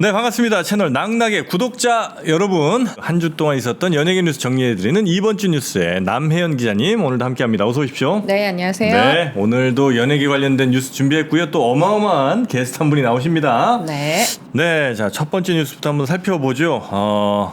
네, 반갑습니다. 채널 낙낙의 구독자 여러분, 한 주 동안 있었던 연예계 뉴스 정리해드리는 이번 주 뉴스의 남혜연 기자님 오늘도 함께합니다. 어서 오십시오. 네, 안녕하세요. 네, 오늘도 연예계 관련된 뉴스 준비했고요. 또 어마어마한 게스트 한 분이 나오십니다. 네. 네, 자, 첫 번째 뉴스부터 한번 살펴보죠.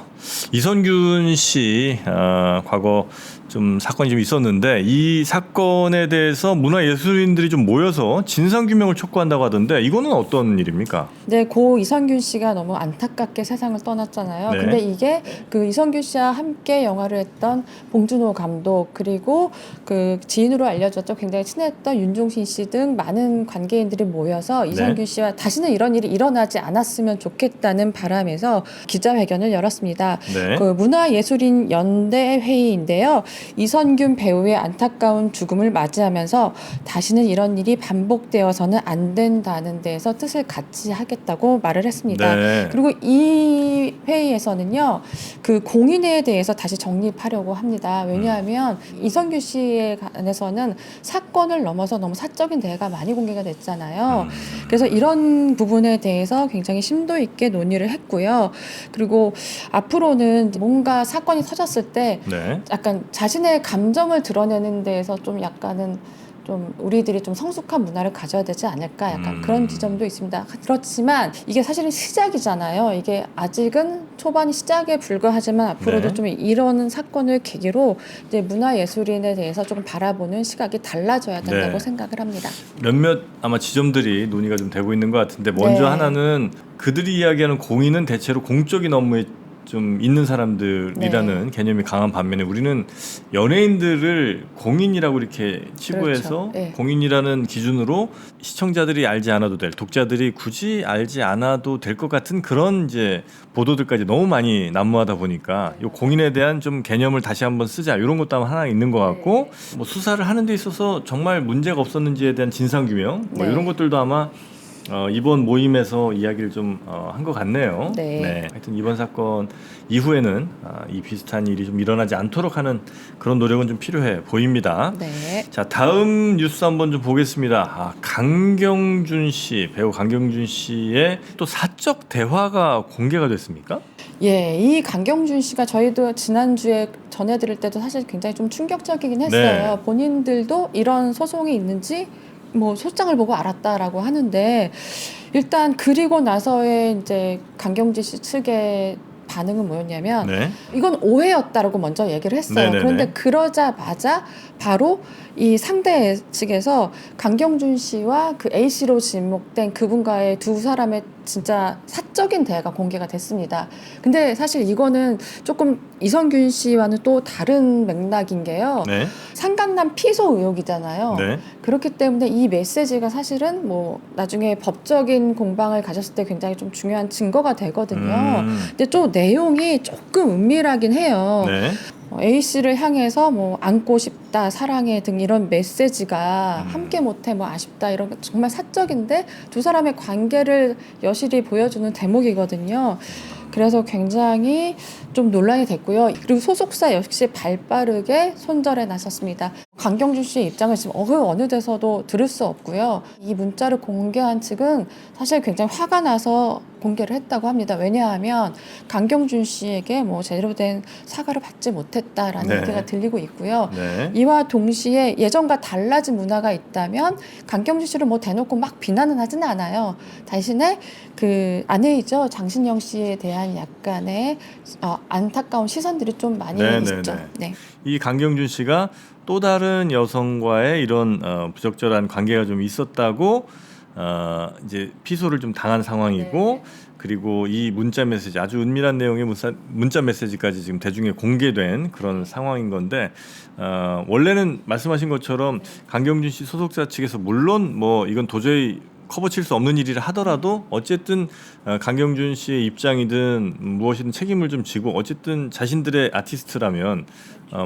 이선균 씨 과거 좀 사건이 좀 있었는데 이 사건에 대해서 문화예술인들이 좀 모여서 진상규명을 촉구한다고 하던데 이거는 어떤 일입니까? 네, 고 이선균 씨가 너무 안타깝게 세상을 떠났잖아요. 네. 근데 이게 그 이선균 씨와 함께 영화를 했던 봉준호 감독 그리고 그 지인으로 알려졌던 굉장히 친했던 윤종신 씨 등 많은 관계인들이 모여서 이선균 씨와 다시는 이런 일이 일어나지 않았으면 좋겠다는 바람에서 기자회견을 열었습니다. 네. 그 문화예술인 연대 회의인데요. 이선균 배우의 안타까운 죽음을 맞이하면서 다시는 이런 일이 반복되어서는 안 된다는 데에서 뜻을 같이 하겠다고 말을 했습니다. 네. 그리고 이 회의에서는요, 그 공인에 대해서 다시 정립하려고 합니다. 왜냐하면 이선균 씨에 관해서는 사건을 넘어서 너무 사적인 대화가 많이 공개가 됐잖아요. 그래서 이런 부분에 대해서 굉장히 심도 있게 논의를 했고요. 그리고 앞으로는 뭔가 사건이 터졌을 때 네. 약간 자신의 감정을 드러내는 데에서 좀 약간은 좀 우리들이 좀 성숙한 문화를 가져야 되지 않을까 약간 그런 지점도 있습니다. 그렇지만 이게 사실은 시작이잖아요. 이게 아직은 초반이 시작에 불과하지만 앞으로도 네. 좀 이런 사건을 계기로 이제 문화예술인에 대해서 조금 바라보는 시각이 달라져야 된다고 네. 생각을 합니다. 몇몇 아마 지점들이 논의가 좀 되고 있는 것 같은데 먼저 네. 하나는 그들이 이야기하는 공인은 대체로 공적인 업무에 좀 있는 사람들이라는 개념이 강한 반면에 우리는 연예인들을 공인이라고 이렇게 치부해서 그렇죠. 네. 공인이라는 기준으로 시청자들이 알지 않아도 될, 독자들이 굳이 알지 않아도 될 것 같은 그런 이제 보도들까지 너무 많이 난무하다 보니까 이 공인에 대한 좀 개념을 다시 한번 쓰자 이런 것도 하나 있는 것 같고 뭐 수사를 하는 데 있어서 정말 문제가 없었는지에 대한 진상규명 뭐 네. 이런 것들도 아마 이번 모임에서 이야기를 좀 한 것 같네요. 네. 하여튼 이번 사건 이후에는 이 비슷한 일이 좀 일어나지 않도록 하는 그런 노력은 좀 필요해 보입니다. 네. 자, 다음 뉴스 한번 좀 보겠습니다. 강경준 씨, 배우 강경준 씨의 또 사적 대화가 공개가 됐습니까? 예, 이 강경준 씨가 저희도 지난주에 전해드릴 때도 사실 굉장히 좀 충격적이긴 했어요. 네. 본인들도 이런 소송이 있는지 뭐 소장을 보고 알았다라고 하는데 일단 그리고 나서의 이제 강경진 씨 측의 반응은 뭐였냐면 네. 이건 오해였다라고 먼저 얘기를 했어요. 네네네. 그런데 그러자마자 바로 이 상대 측에서 강경준 씨와 그 A 씨로 지목된 그분과의 두 사람의 진짜 사적인 대화가 공개가 됐습니다. 근데 사실 이거는 조금 이선균 씨와는 또 다른 맥락인 게요. 네. 상간남 피소 의혹이잖아요. 네. 그렇기 때문에 이 메시지가 사실은 뭐 나중에 법적인 공방을 가졌을 때 굉장히 좀 중요한 증거가 되거든요. 근데 또 내용이 조금 은밀하긴 해요. 네. A 씨를 향해서 뭐 안고 싶다, 사랑해 등 이런 메시지가 함께 못해 뭐 아쉽다 이런 거 정말 사적인데 두 사람의 관계를 여실히 보여주는 대목이거든요. 그래서 굉장히 좀 논란이 됐고요. 그리고 소속사 역시 발빠르게 손절에 나섰습니다. 강경준 씨의 입장을 지금 어느 데서도 들을 수 없고요. 이 문자를 공개한 측은 사실 굉장히 화가 나서 공개를 했다고 합니다. 왜냐하면 강경준 씨에게 뭐 제대로 된 사과를 받지 못했다라는 네. 얘기가 들리고 있고요. 네. 이와 동시에 예전과 달라진 문화가 있다면 강경준 씨를 뭐 대놓고 막 비난은 하지는 않아요. 대신에 그 아내이죠 장신영 씨에 대한 약간의 안타까운 시선들이 좀 많이 있죠. 네. 이 강경준 씨가 또 다른 여성과의 이런 부적절한 관계가 좀 있었다고 이제 피소를 좀 당한 상황이고 그리고 이 문자 메시지 아주 은밀한 내용의 문자 메시지까지 지금 대중에 공개된 그런 상황인 건데 원래는 말씀하신 것처럼 강경준 씨 소속사 측에서 물론 뭐 이건 도저히 커버칠 수 없는 일이라 하더라도 어쨌든 강경준 씨의 입장이든 무엇이든 책임을 좀 지고 어쨌든 자신들의 아티스트라면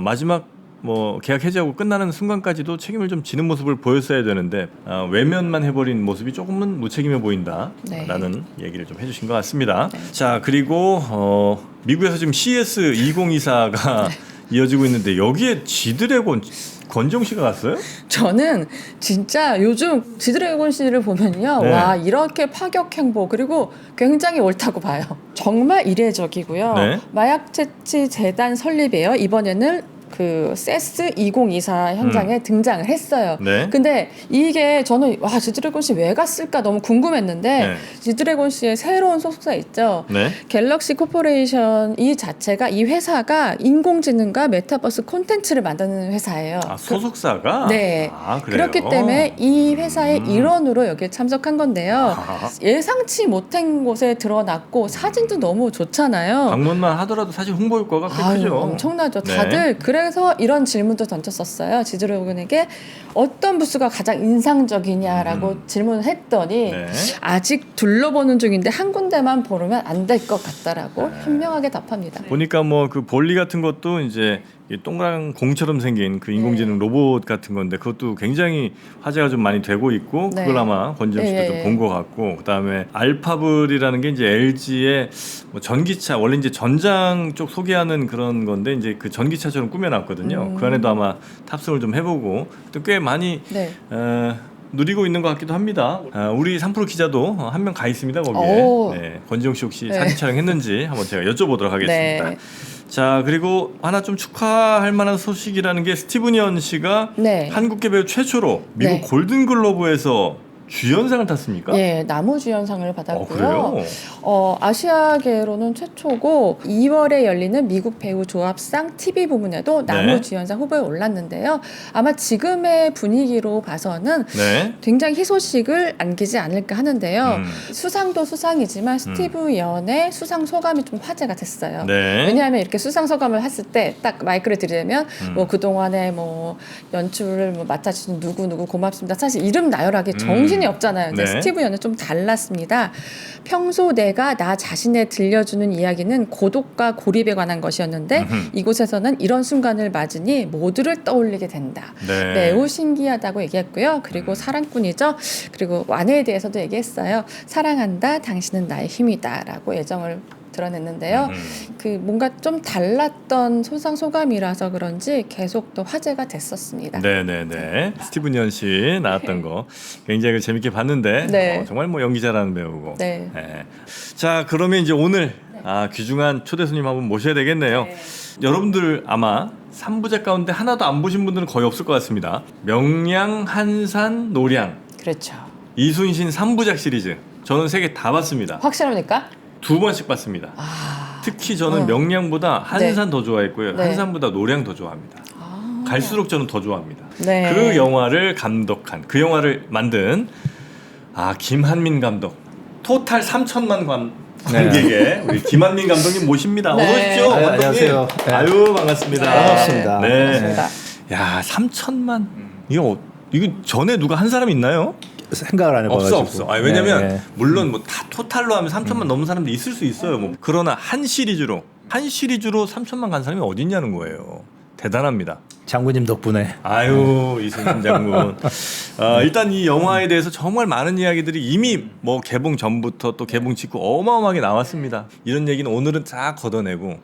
마지막 뭐 계약 해지하고 끝나는 순간까지도 책임을 좀 지는 모습을 보였어야 되는데 외면만 해버린 모습이 조금은 무책임해 보인다라는 얘기를 좀 해주신 것 같습니다. 자, 그리고 미국에서 지금 CES 2024가 이어지고 있는데 여기에 지드래곤 권지용 씨가 갔어요? 저는 진짜 요즘 지드래곤 씨를 보면요. 네. 와, 이렇게 파격 행보 그리고 굉장히 옳다고 봐요. 정말 이례적이고요. 네. 마약 채취 재단 설립이에요. 이번에는 그 세스 2024 현장에 등장을 했어요. 네. 근데 이게 저는 와, 지드래곤 씨 왜 갔을까 너무 궁금했는데 네. 지드래곤 씨의 새로운 소속사 있죠. 네. 갤럭시 코퍼레이션 이 자체가 이 회사가 인공지능과 메타버스 콘텐츠를 만드는 회사예요. 아, 소속사가? 네. 아, 그래요? 그렇기 때문에 이 회사의 일원으로 여기에 참석한 건데요. 아하. 예상치 못한 곳에 드러났고 사진도 너무 좋잖아요. 방문만 하더라도 사실 홍보 효과가 꽤 아유, 크죠. 엄청나죠. 네. 다들 그래서 이런 질문도 던졌었어요. 지드래곤에게 어떤 부스가 가장 인상적이냐라고 질문을 했더니 네. 아직 둘러보는 중인데 한 군데만 보르면 안 될 것 같다라고 현명하게 답합니다. 보니까 뭐 그 볼리 같은 것도 이제 이 동그란 공처럼 생긴 그 인공지능 로봇 같은 건데 그것도 굉장히 화제가 좀 많이 되고 있고 네. 그걸 아마 권지영 씨도 예, 좀 예. 본 것 같고 그다음에 알파블이라는 게 이제 LG의 뭐 전기차 원래 이제 전장 쪽 소개하는 그런 건데 이제 그 전기차처럼 꾸며놨거든요. 그 안에도 아마 탑승을 좀 해보고 또 꽤 많이 네. 누리고 있는 것 같기도 합니다. 우리 3프로 기자도 한 명 가 있습니다 거기에. 오. 네, 권지용 씨 혹시 네. 사진 촬영했는지 한번 제가 여쭤보도록 하겠습니다. 네. 자 그리고 하나 좀 축하할 만한 소식이라는 게 스티븐 연 씨가 네. 한국계 배우 최초로 미국 네. 골든글로브에서 주연상을 탔습니까? 예, 나무주연상을 받았고요. 그래요? 아시아계로는 최초고 2월에 열리는 미국 배우 조합상 TV 부문에도 네. 나무주연상 후보에 올랐는데요. 아마 지금의 분위기로 봐서는 네. 굉장히 희소식을 안기지 않을까 하는데요. 수상도 수상이지만 스티브 연의 수상 소감이 좀 화제가 됐어요. 네. 왜냐하면 이렇게 수상 소감을 했을 때 딱 마이크를 들이대면 뭐 그동안에 뭐 연출을 뭐 맡아주신 누구 고맙습니다. 사실 이름 나열하기 정신이 없잖아요. 근데 네. 스티브 연은 좀 달랐습니다. 평소 내가 나 자신에 들려주는 이야기는 고독과 고립에 관한 것이었는데 이곳에서는 이런 순간을 맞으니 모두를 떠올리게 된다. 네. 매우 신기하다고 얘기했고요. 그리고 사랑꾼이죠. 그리고 아내에 대해서도 얘기했어요. 사랑한다. 당신은 나의 힘이다라고 애정을 드러냈는데요. 그 뭔가 좀 달랐던 소감이라서 그런지 계속 또 화제가 됐었습니다. 네네네. 스티븐 연 씨 나왔던 거 굉장히 재밌게 봤는데 네. 정말 뭐 연기 잘하는 배우고. 네. 네. 자 그러면 이제 오늘 귀중한 초대 손님 한번 모셔야 되겠네요. 네. 여러분들 아마 3부작 가운데 하나도 안 보신 분들은 거의 없을 것 같습니다. 명량, 한산, 노량, 그렇죠. 이순신 3부작 시리즈 저는 3개 다 봤습니다. 확실합니까? 2번씩 봤습니다. 특히 저는 명량보다 한산 더 좋아했고요. 네. 한산보다 노량 더 좋아합니다. 갈수록 저는 더 좋아합니다. 네. 그 영화를 감독한 그 영화를 만든 김한민 감독 토탈 3천만 관객의 우리 김한민 감독님 모십니다. 네. 어서 오십시오. 아유, 감독님. 안녕하세요. 네. 아유 반갑습니다. 반갑습니다. 네. 반갑습니다. 야 3천만 이거 전에 누가 한 사람 있나요? 생각을 안 해봐가지고. 없어. 왜냐면 네. 물론 뭐 다 토탈로 하면 3천만 넘는 사람도 있을 수 있어요. 뭐 그러나 한 시리즈로 3천만 간 사람이 어디 있냐는 거예요. 대단합니다. 장군님 덕분에. 아유 이순신 장군. 일단 이 영화에 대해서 정말 많은 이야기들이 이미 뭐 개봉 전부터 또 개봉 직후 어마어마하게 나왔습니다. 이런 얘기는 오늘은 다 걷어내고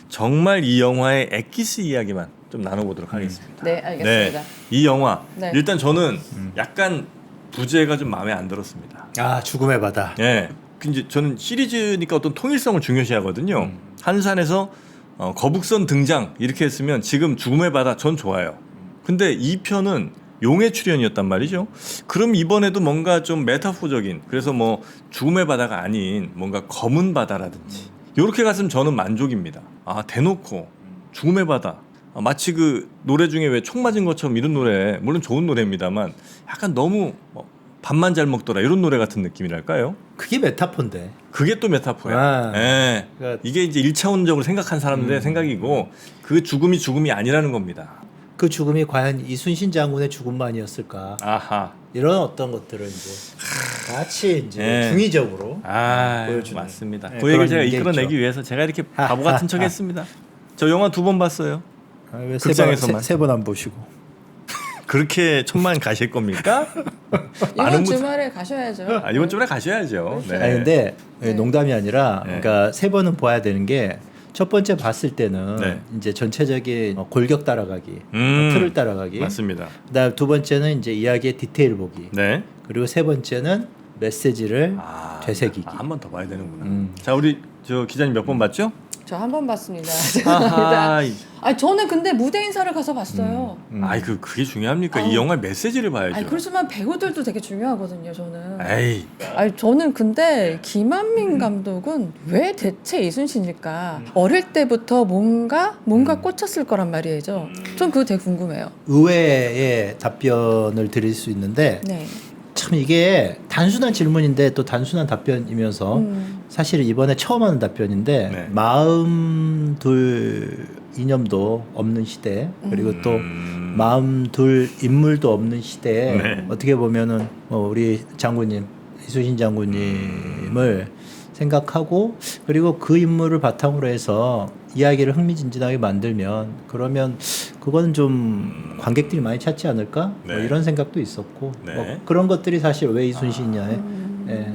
정말 이 영화의 엑기스 이야기만 좀 나눠보도록 하겠습니다. 네, 알겠습니다. 이 영화 네. 일단 저는 약간 부제가 좀 마음에 안 들었습니다. 죽음의 바다. 예. 이제 저는 시리즈니까 어떤 통일성을 중요시하거든요. 한산에서 거북선 등장 이렇게 했으면 지금 죽음의 바다 전 좋아요. 근데 이 편은 용의 출연이었단 말이죠. 그럼 이번에도 뭔가 좀 메타포적인 그래서 뭐 죽음의 바다가 아닌 뭔가 검은 바다라든지 이렇게 갔으면 저는 만족입니다. 대놓고 죽음의 바다 마치 그 노래 중에 왜 총 맞은 것처럼 이런 노래 물론 좋은 노래입니다만 약간 너무 밥만 잘 먹더라 이런 노래 같은 느낌이랄까요? 그게 메타포인데. 그게 또 메타포야. 예. 그러니까 이게 이제 1차원적으로 생각한 사람들의 생각이고 그 죽음이 아니라는 겁니다. 그 죽음이 과연 이순신 장군의 죽음만이었을까? 아하. 이런 어떤 것들을 이제 같이 이제 네. 중의적으로 보여주는. 맞습니다. 네, 그 얘기를 그런 제가 게 이끌어내기 있죠. 위해서 제가 이렇게 바보 같은 척했습니다. 저 영화 2번 봤어요. 왜 극장에서만. 세 번 안 보시고. 그렇게 천만 가실 겁니까? 많은 이번 분- 주말에 가셔야죠. 이번 주말에 가셔야죠. 네. 근데 네. 농담이 아니라 네. 그러니까 3번은 봐야 되는 게 첫 번째 봤을 때는 네. 이제 전체적인 골격 따라가기, 틀을 따라가기. 맞습니다. 그다음 두 번째는 이제 이야기의 디테일 보기. 네. 그리고 세 번째는 메시지를 되새기기. 한 번 더 봐야 되는구나. 자, 우리 저 기자님 몇 번 봤죠? 저 한 번 봤습니다. 아하. 죄송합니다. 아니 저는 근데 무대 인사를 가서 봤어요. 아이 그게 중요합니까? 아우. 이 영화의 메시지를 봐야죠. 아니 그렇지만 배우들도 되게 중요하거든요. 저는. 에이. 아니 저는 근데 김한민 감독은 왜 대체 이순신일까? 어릴 때부터 뭔가 꽂혔을 거란 말이죠. 전 그거 되게 궁금해요. 의외의 답변을 드릴 수 있는데 네. 참 이게 단순한 질문인데 또 단순한 답변이면서 사실 이번에 처음 하는 답변인데 네. 마음 둘 이념도 없는 시대 그리고 또 마음 둘 인물도 없는 시대에 네. 어떻게 보면은 우리 장군님 이순신 장군님을 생각하고 그리고 그 인물을 바탕으로 해서 이야기를 흥미진진하게 만들면 그러면 그건 좀 관객들이 많이 찾지 않을까 네. 뭐 이런 생각도 있었고 네. 뭐 그런 것들이 사실 왜 이순신이냐에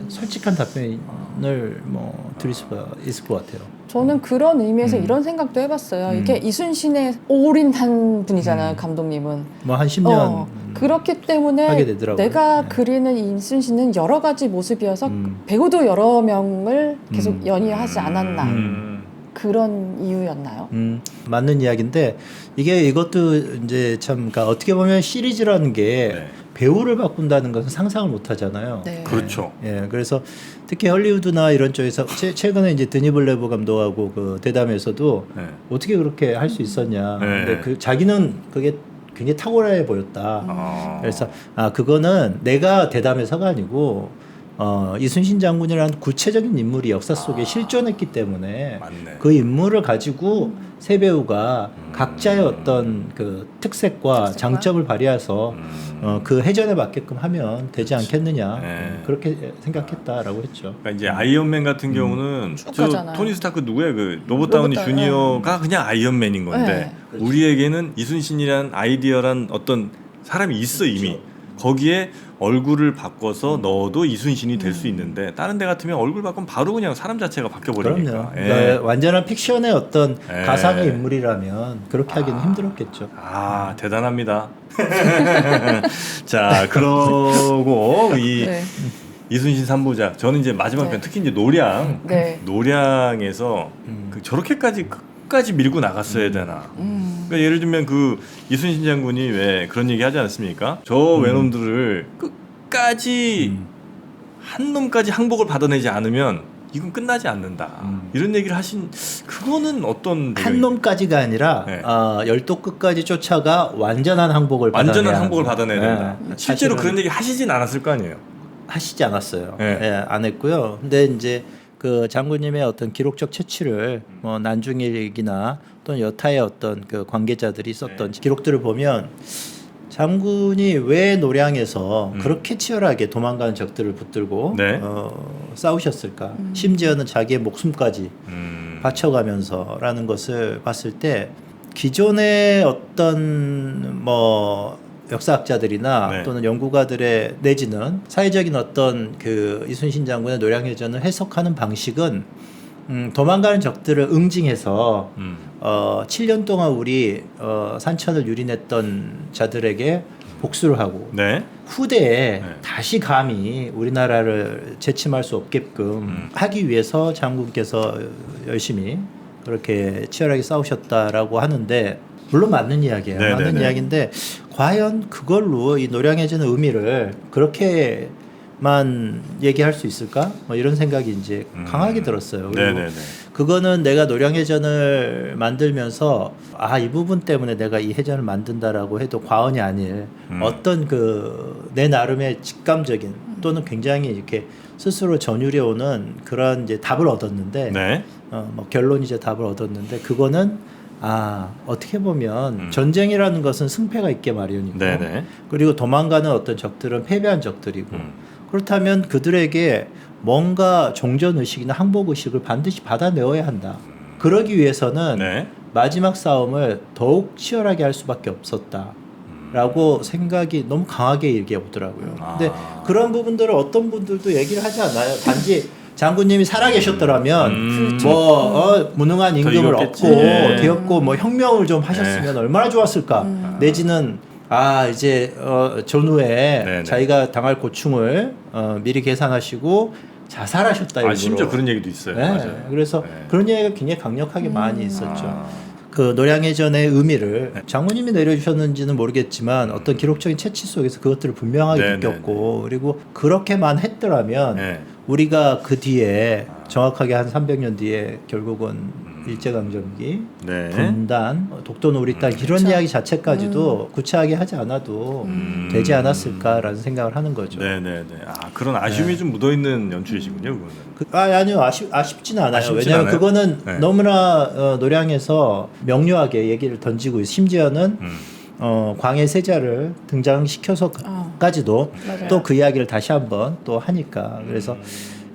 솔직한 답변을 뭐 드릴 수가 있을 것 같아요. 저는 그런 의미에서 이런 생각도 해봤어요. 이게 이순신에 올인한 분이잖아요. 감독님은. 뭐 한 10년 그렇기 때문에 하게 되더라고요. 내가 네. 그리는 이순신은 여러 가지 모습이어서 배우도 여러 명을 계속 연이하지 않았나. 그런 이유였나요? 맞는 이야기인데 이것도 이제 참 그러니까 어떻게 보면 시리즈라는 게 네. 배우를 바꾼다는 것은 상상을 못 하잖아요. 네. 그렇죠. 예, 그래서 특히 헐리우드나 이런 쪽에서 최근에 이제 드니 블레브 감독하고 그 대담에서도 네. 어떻게 그렇게 할 수 있었냐. 네. 근데 그 자기는 그게 굉장히 탁월해 보였다. 그래서 그거는 내가 대담해서가 아니고 이순신 장군이라는 구체적인 인물이 역사 속에 실존했기 때문에 맞네. 그 인물을 가지고 세 배우가 각자의 어떤 그 특색과 장점을 발휘해서 그 해전에 맞게끔 하면 되지 않겠느냐 네. 그렇게 생각했다라고 했죠. 그러니까 이제 아이언맨 같은 경우는 쭉 저 가잖아요. 토니 스타크 누구야 그 로버트 다우니 로버트, 주니어가 그냥 아이언맨인 건데 네. 우리에게는 이순신이란 아이디어란 어떤 사람이 있어 이미 거기에 얼굴을 바꿔서 넣어도 이순신이 될 수 있는데 다른 데 같으면 얼굴 바꾸면 바로 그냥 사람 자체가 바뀌어 버리니까. 그럼요. 그러니까 완전한 픽션의 어떤 가상의 인물이라면 그렇게 하기는 힘들었겠죠. 아 대단합니다. 자 그러고 이 네. 이순신 3부작 저는 이제 마지막 네. 편 특히 이제 노량 네. 노량에서 그 저렇게까지 끝까지 밀고 나갔어야 되나. 그러니까 예를 들면 그 이순신 장군이 왜 그런 얘기 하지 않습니까? 저 외놈들을 끝까지 한 놈까지 항복을 받아내지 않으면 이건 끝나지 않는다. 이런 얘기를 하신 그거는 어떤 한 놈까지가 아니라 네. 열도 끝까지 쫓아가 완전한 항복을 완전한 받아내야 항복을 한다. 받아내야 된다. 네. 실제로 사실은 그런 얘기 하시진 않았을 거 아니에요. 하시지 않았어요. 네. 예, 안 했고요. 근데 이제 그 장군님의 어떤 기록적 채취를 뭐 난중일기나 또는 여타의 어떤 그 관계자들이 썼던 기록들을 보면 장군이 왜 노량에서 그렇게 치열하게 도망가는 적들을 붙들고 네. 싸우셨을까? 심지어는 자기의 목숨까지 바쳐가면서라는 것을 봤을 때 기존의 어떤 뭐 역사학자들이나 네. 또는 연구가들의 내지는 사회적인 어떤 그 이순신 장군의 노량해전을 해석하는 방식은 도망가는 적들을 응징해서 7년 동안 우리 산천을 유린했던 자들에게 복수를 하고 네. 후대에 네. 다시 감히 우리나라를 재침할 수 없게끔 하기 위해서 장군께서 열심히 그렇게 치열하게 싸우셨다라고 하는데 물론 맞는 이야기예요. 네, 맞는 네, 네. 이야기인데 과연 그걸로 이 노량해전의 의미를 그렇게만 얘기할 수 있을까? 뭐 이런 생각이 이제 강하게 들었어요. 그리고 네네네. 그거는 내가 노량해전을 만들면서 이 부분 때문에 내가 이 해전을 만든다라고 해도 과언이 아닐 어떤 그 내 나름의 직감적인 또는 굉장히 이렇게 스스로 전율해 오는 그런 이제 답을 얻었는데 네. 뭐 결론이자 답을 얻었는데 그거는 어떻게 보면 전쟁이라는 것은 승패가 있게 마련이고 네네. 그리고 도망가는 어떤 적들은 패배한 적들이고 그렇다면 그들에게 뭔가 종전의식이나 항복의식을 반드시 받아내어야 한다. 그러기 위해서는 네. 마지막 싸움을 더욱 치열하게 할 수밖에 없었다. 라고 생각이 너무 강하게 얘기해 보더라고요. 근데 그런 부분들을 어떤 분들도 얘기를 하지 않아요. 단지 장군님이 살아계셨더라면 그렇죠. 무능한 임금을 이겼겠지. 얻고 예. 되었고 뭐 혁명을 좀 하셨으면 얼마나 좋았을까. 내지는 이제 전후에 네네. 자기가 당할 고충을 미리 계산하시고 자살하셨다 일부러. 심지어 그런 얘기도 있어요. 네. 맞아요. 그래서 네. 그런 얘기가 굉장히 강력하게 많이 있었죠. 아. 그 노량해전의 의미를 장모님이 내려주셨는지는 모르겠지만 어떤 기록적인 채취 속에서 그것들을 분명하게 네, 느꼈고 그리고 그렇게만 했더라면 네. 우리가 그 뒤에 정확하게 한 300년 뒤에 결국은 일제강점기, 네. 분단, 독도는 우리 땅 이런 이야기 자체까지도 구체하게 하지 않아도 되지 않았을까라는 생각을 하는 거죠. 네네네. 그런 아쉬움이 좀 묻어 있는 연출이시군요, 그거는. 아니요 아쉽지는 않아요. 아쉽진 왜냐하면 않아요? 그거는 네. 너무나 노량에서 명료하게 얘기를 던지고 심지어는 광해 세자를 등장시켜서까지도 맞아요. 또 그 이야기를 다시 한번 또 하니까 그래서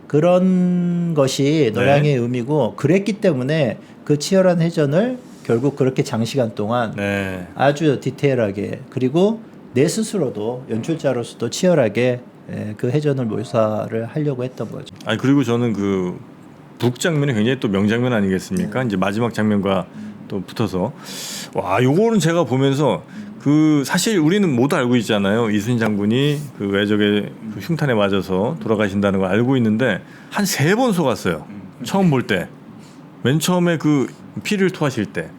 그런 것이 노량의 의미고 그랬기 때문에 그 치열한 해전을 결국 그렇게 장시간 동안 네. 아주 디테일하게 그리고 내 스스로도 연출자로서도 치열하게 그 해전을 묘사를 하려고 했던 거죠. 아니 그리고 저는 그 북 장면이 굉장히 또 명장면 아니겠습니까? 이제 마지막 장면과 또 붙어서 와 요거는 제가 보면서 그 사실 우리는 모두 알고 있잖아요. 이순신 장군이 그 외적의 그 흉탄에 맞아서 돌아가신다는 걸 알고 있는데 한 3번 속았어요. 처음 볼 때. 맨 처음에 그 피를 토하실 때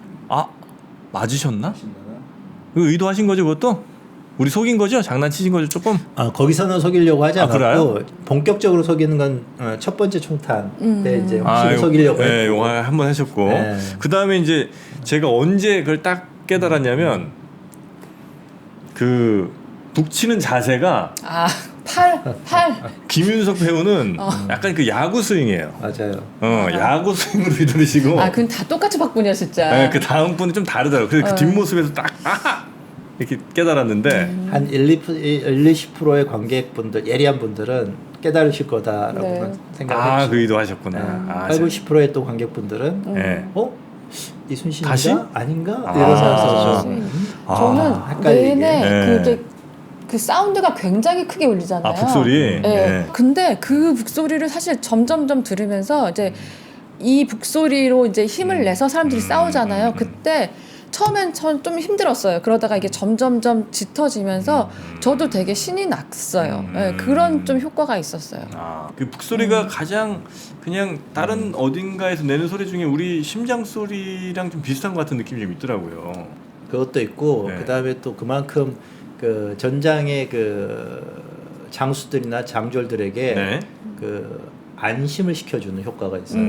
맞으셨나? 그 의도하신 거죠 그것도? 우리 속인 거죠? 장난치신 거죠 조금? 거기서는 속이려고 하지 않았고 그래요? 본격적으로 속이는 건 첫 번째 총탄 때 이제 확실히 속이려고 네, 했고 요거 한번 하셨고 네. 그 다음에 이제 제가 언제 그걸 딱 깨달았냐면 그 북치는 자세가 팔. 김윤석 배우는 약간 그 야구 스윙이에요. 맞아요. 야구 스윙으로 휘두르시고 그건 다 똑같이 바꾸냐 진짜. 네, 그 다음 분은 좀 다르더라고요. 그래서 그 뒷모습에서 딱 이렇게 깨달았는데 한 1-20%의 관객분들 예리한 분들은 깨달으실 거다라고 네. 생각했죠. 그 의도 하셨구나. 80-90%의 또 관객분들은 네. 이순신인가? 다시? 아닌가? 아. 이러면서 저는 헷갈리게. 내내 네. 그 사운드가 굉장히 크게 울리잖아요. 북소리. 네. 근데 그 북소리를 사실 점점점 들으면서 이제 이 북소리로 이제 힘을 내서 사람들이 싸우잖아요. 그때 처음엔 전 좀 힘들었어요. 그러다가 이게 점점점 짙어지면서 저도 되게 신이 났어요. 네, 그런 좀 효과가 있었어요. 그 북소리가 가장 그냥 다른 어딘가에서 내는 소리 중에 우리 심장 소리랑 좀 비슷한 것 같은 느낌이 좀 있더라고요. 그것도 있고 네. 그다음에 또 그만큼 그 전장의 그 장수들이나 장졸들에게 네. 그 안심을 시켜주는 효과가 있어요.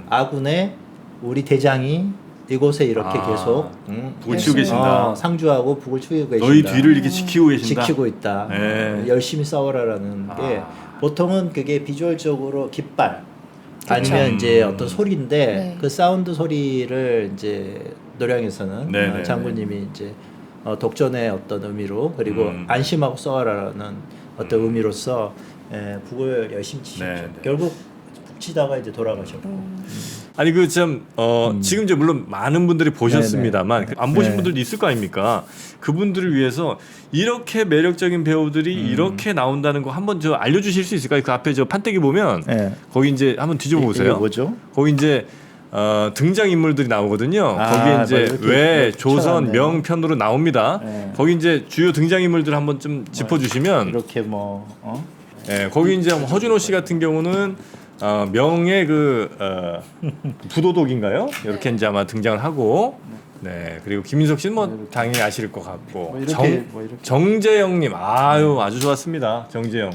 아군의 우리 대장이 이곳에 이렇게 계속 북을 치고 계신다. 상주하고 북을 치고 계신다. 너희 뒤를 이렇게 지키고 계신다. 지키고 있다. 네. 열심히 싸워라라는 게 보통은 그게 비주얼적으로 깃발 그쵸. 아니면 이제 어떤 소리인데 네. 그 사운드 소리를 이제 노량에서는 네네. 장군님이 이제 독전의 어떤 의미로 그리고 안심하고 싸워라라는 어떤 의미로서 북을 열심히 치셨죠. 네네. 결국 북치다가 이제 돌아가셨고. 아니 그 참 지금 이제 물론 많은 분들이 보셨습니다만 안 보신 네. 분들도 있을 거 아닙니까? 그분들을 위해서 이렇게 매력적인 배우들이 이렇게 나온다는 거 한번 저 알려주실 수 있을까요? 그 앞에 저 판때기 보면 네. 거기 이제 한번 뒤집어 이게 보세요. 뭐죠? 거기 이제 등장 인물들이 나오거든요. 거기 이제 뭐 이렇게 왜 조선 붙여놨네요. 명편으로 나옵니다. 네. 거기 이제 주요 등장 인물들 한번 좀 짚어주시면, 이렇게 뭐 거기 이제 허준호 씨 같은 경우는 명의 그 부도독인가요? 이렇게 이제 아마 등장을 하고, 네 그리고 김인석 씨는 뭐 당연히 아실 것 같고, 뭐 이렇게, 뭐 이렇게. 정재영님 아주 좋았습니다. 정재영.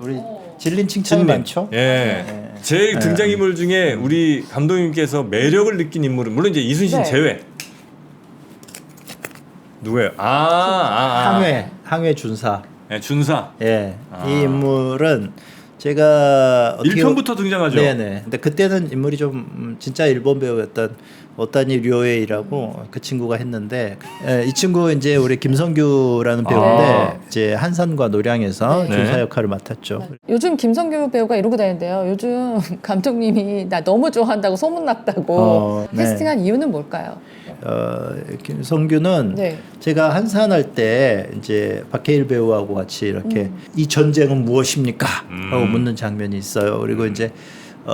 우리 질린 칭찬이 진님. 많죠? 예. 네. 제일 등장인물 중에 우리 감독님께서 매력을 느낀 인물은 물론 이제 이순신 네. 제외. 누구예요? 항해 준사. 네, 준사. 예. 이 인물은 제가 1편부터 등장하죠. 네네. 근데 그때는 인물이 좀 진짜 일본 배우였던 오타니 료에이라고 그 친구가 했는데 이 친구 이제 우리 김성규라는 배우인데 이제 한산과 노량에서 네. 준사 역할을 맡았죠. 요즘 김성규 배우가 이러고 다니는데요. 요즘 감독님이 나 너무 좋아한다고 소문났다고 네. 캐스팅한 이유는 뭘까요? 김성규는 네. 제가 한산할 때 이제 박해일 배우하고 같이 이렇게 이 전쟁은 무엇입니까? 하고 묻는 장면이 있어요. 그리고 이제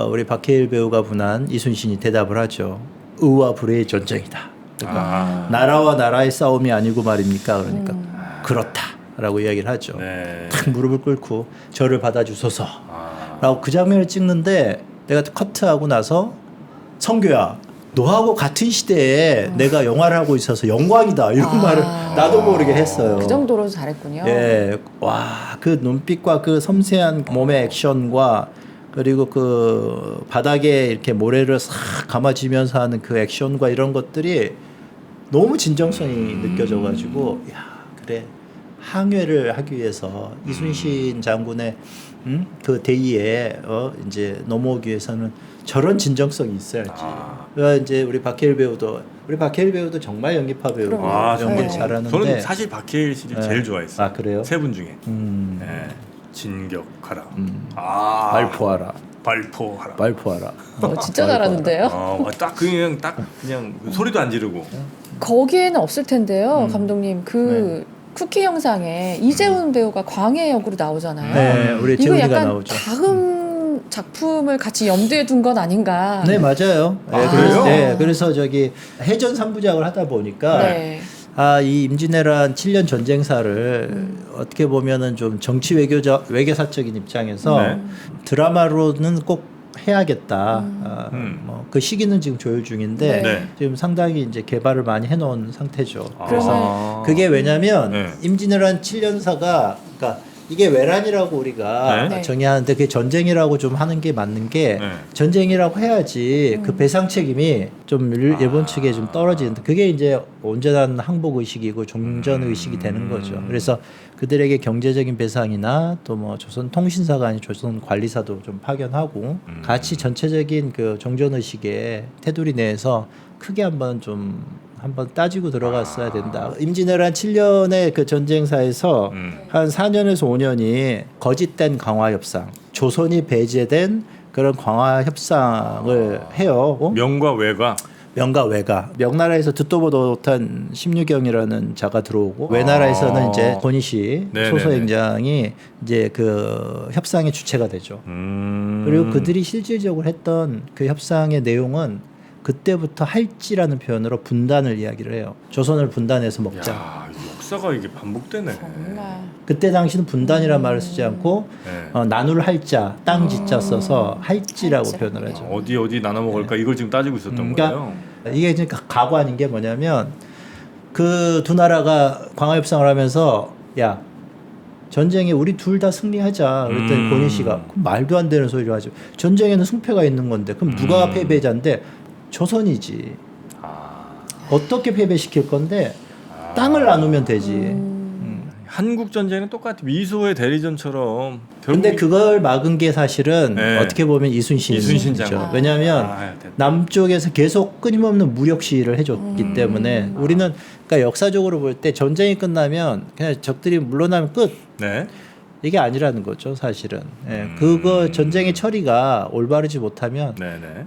우리 박해일 배우가 분한 이순신이 대답을 하죠. 의와 불의 전쟁이다. 그러니까 나라와 나라의 싸움이 아니고 말입니까? 그러니까 그렇다라고 이야기를 하죠. 네. 탁 무릎을 꿇고 저를 받아주소서. 라고 그 장면을 찍는데 내가 커트하고 나서 성규야 너하고 같은 시대에 내가 영화를 하고 있어서 영광이다 이런 말을 나도 모르게 했어요. 그 정도로 잘했군요. 예, 와, 그 눈빛과 그 섬세한 몸의 액션과 그리고 그 바닥에 이렇게 모래를 싹 감아지면서 하는 그 액션과 이런 것들이 너무 진정성이 느껴져가지고 야 그래 항해를 하기 위해서 이순신 장군의 그 대의에 이제 넘어오기 위해서는 저런 진정성이 있어야지. 그러니까 이제 우리 박해일 배우도 정말 연기파 배우고 그럼요. 연기 네. 잘하는데 저는 사실 박해일 씨를 네. 제일 좋아했어요. 아 그래요? 세 분 중에. 음. 네. 진격하라. 발포하라. 발포하라. 발포하라. 진짜 잘하는데요. 딱 그냥 소리도 안 지르고. 거기에는 없을 텐데요, 감독님. 그 네. 쿠키 영상에 이재훈 배우가 광해 역으로 나오잖아요. 네, 우리 이거 재훈이가 약간 나오죠. 다음 작품을 같이 염두에 둔 건 아닌가. 네 맞아요. 아, 그래서, 그래요? 네, 그래서 저기 해전 3부작을 하다 보니까 네. 이 임진왜란 7년 전쟁사를 어떻게 보면은 좀 정치 외교사적인 입장에서 네. 드라마로는 꼭 해야겠다. 뭐 그 시기는 지금 조율 중인데 네. 지금 상당히 이제 개발을 많이 해놓은 상태죠. 아. 그래서 그게 왜냐면 네. 임진왜란 7년사가 그러니까 이게 외란이라고 우리가 네. 정의하는데 그게 전쟁이라고 좀 하는 게 맞는 게 네. 전쟁이라고 해야지 그 배상 책임이 좀 일본 측에 좀 떨어지는데 그게 이제 온전한 항복 의식이고 종전 의식이 되는 거죠. 그래서 그들에게 경제적인 배상이나 또 뭐 조선 통신사가 아닌 조선 관리사도 좀 파견하고 같이 전체적인 그 종전 의식의 테두리 내에서 크게 한번 따지고 들어갔어야 된다. 임진왜란 7년의 그 전쟁사에서 한 4년에서 5년이 거짓된 강화 협상, 조선이 배제된 그런 강화 협상을 해요. 명과 외가. 명과 외가. 명나라에서 듣도 보도 못한 심유경이라는 자가 들어오고 외나라에서는 이제 권희시 네네네. 소서행장이 이제 그 협상의 주체가 되죠. 그리고 그들이 실질적으로 했던 그 협상의 내용은 그때부터 할지라는 표현으로 분단을 이야기를 해요. 조선을 분단해서 먹자. 야, 역사가 이게 반복되네. 정말. 그때 당시는 분단이라는 말을 쓰지 않고 네. 나눌 할자, 땅 짓자 써서 할지라고 할지. 표현을 하죠. 어디 나눠 먹을까 이걸 지금 따지고 있었던 그러니까 거예요. 이게 지금 가관인 게 뭐냐면 그 두 나라가 광화협상을 하면서 야 전쟁에 우리 둘 다 승리하자 그랬더니 권희 씨가 그럼 말도 안 되는 소리를 하죠. 전쟁에는 승패가 있는 건데 그럼 누가 패배자인데 조선이지. 어떻게 패배시킬 건데 땅을 나누면 되지. 한국 전쟁은 똑같아. 미소의 대리전처럼. 근데 그걸 막은 게 사실은 네. 어떻게 보면 이순신 이순신 장군. 장군. 왜냐하면 됐다. 남쪽에서 계속 끊임없는 무력 시위를 해줬기 때문에 우리는 그러니까 역사적으로 볼 때 전쟁이 끝나면 그냥 적들이 물러나면 끝. 네. 이게 아니라는 거죠, 사실은. 예, 그거 전쟁의 처리가 올바르지 못하면 네네.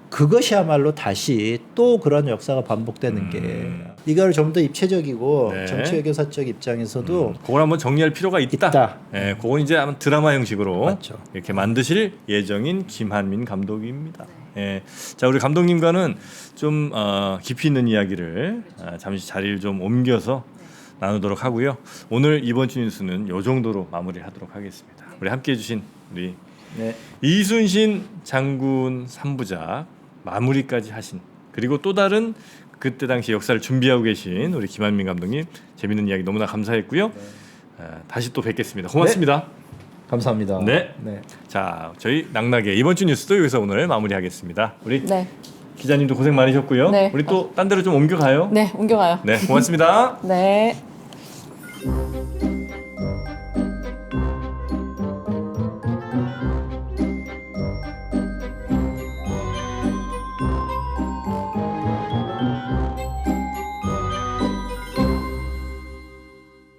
그것이야말로 다시 또 그런 역사가 반복되는 게 이걸 좀 더 입체적이고 네. 정치 외교사적 입장에서도 그걸 한번 정리할 필요가 있다. 있다. 네, 그건 이제 아마 드라마 형식으로 맞죠. 이렇게 만드실 예정인 김한민 감독입니다. 예, 자 우리 감독님과는 좀 깊이 있는 이야기를 잠시 자리를 좀 옮겨서 나누도록 하고요. 오늘 이번 주 뉴스는 이 정도로 마무리하도록 하겠습니다. 우리 함께해 주신 우리 네. 이순신 장군 3부작 마무리까지 하신 그리고 또 다른 그때 당시 역사를 준비하고 계신 우리 김한민 감독님 재밌는 이야기 너무나 감사했고요. 다시 또 뵙겠습니다. 고맙습니다. 감사합니다. 네. 네. 자 저희 낙낙의 이번 주 뉴스도 여기서 오늘 마무리하겠습니다. 우리 네. 기자님도 고생 많으셨고요. 네. 우리 또 딴 데로 좀 옮겨가요. 네, 옮겨가요. 네, 고맙습니다. 네.